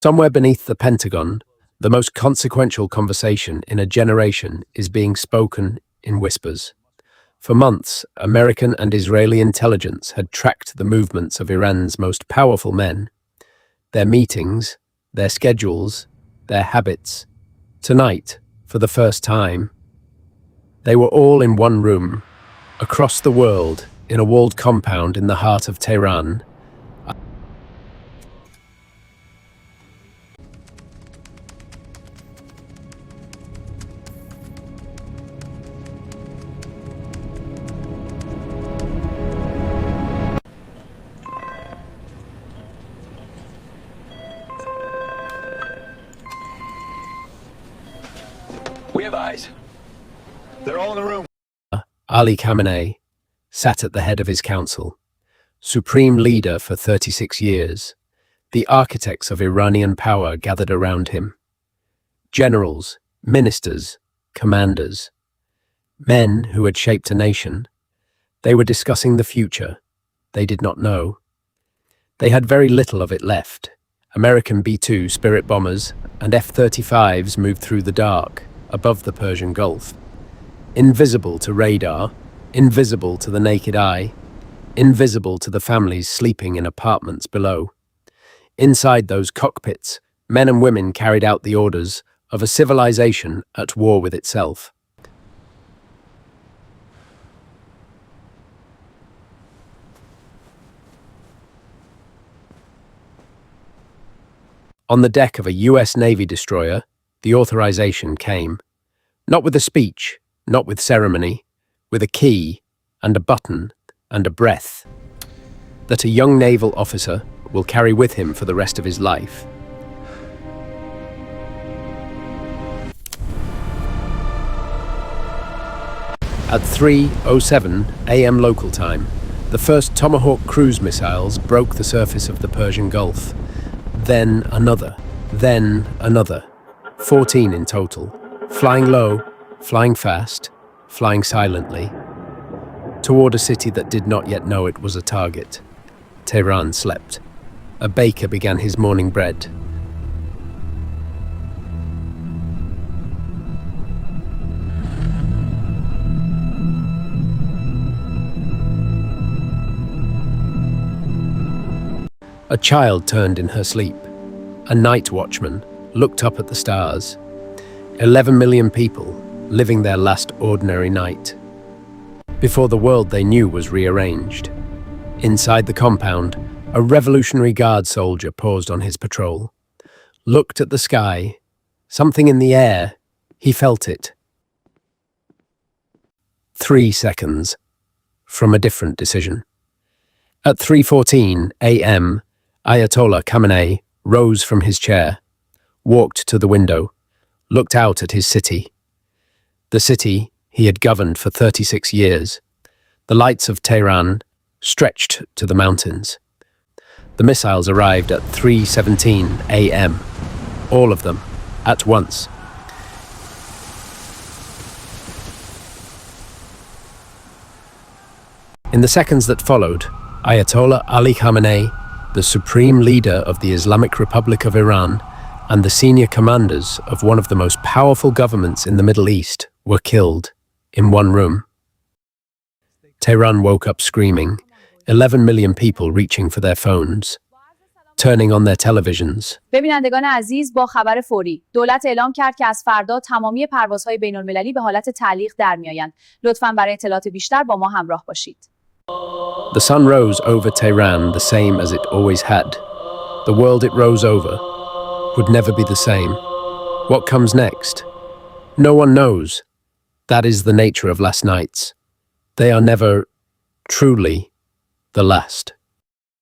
Somewhere beneath the Pentagon, the most consequential conversation in a generation is being spoken in whispers. For months, American and Israeli intelligence had tracked the movements of Iran's most powerful men, their meetings, their schedules, their habits. Tonight, for the first time, they were all in one room, across the world, in a walled compound in the heart of Tehran. We have eyes. They're all in the room. Ali Khamenei sat at the head of his council, supreme leader for 36 years. The architects of Iranian power gathered around him. Generals, ministers, commanders, men who had shaped a nation. They were discussing the future. They did not know. They had very little of it left. American B-2 Spirit bombers and F-35s moved through the dark, above the Persian Gulf. Invisible to radar, invisible to the naked eye, invisible to the families sleeping in apartments below. Inside those cockpits, men and women carried out the orders of a civilization at war with itself. On the deck of a US Navy destroyer, the authorization came, not with a speech, not with ceremony, with a key and a button and a breath, that a young naval officer will carry with him for the rest of his life. At 3:07 a.m. local time, the first Tomahawk cruise missiles broke the surface of the Persian Gulf. Then another, 14 in total, flying low, flying fast, flying silently, toward a city that did not yet know it was a target. Tehran slept. A baker began his morning bread. A child turned in her sleep. A night watchman looked up at the stars. 11 million people living their last ordinary night, before the world they knew was rearranged. Inside the compound, a Revolutionary Guard soldier paused on his patrol, looked at the sky, something in the air. He felt it. 3 seconds from a different decision. At 3:14 a.m., Ayatollah Khamenei rose from his chair, walked to the window, looked out at his city. The city he had governed for 36 years. The lights of Tehran stretched to the mountains. The missiles arrived at 3:17 a.m., all of them, at once. In the seconds that followed, Ayatollah Ali Khamenei, the supreme leader of the Islamic Republic of Iran, and the senior commanders of one of the most powerful governments in the Middle East were killed in one room. Tehran woke up screaming, 11 million people reaching for their phones, turning on their televisions. ببینندگان عزیز، با خبر فوری دولت اعلام کرد که از فردا تمامی پروازهای بین‌المللی به حالت تعلیق در میآیند. لطفاً برای اطلاعات بیشتر با ما همراه باشید. The sun rose over Tehran the same as it always had. The world it rose over would never be the same. What comes next? No one knows. That is the nature of last nights. They are never truly the last.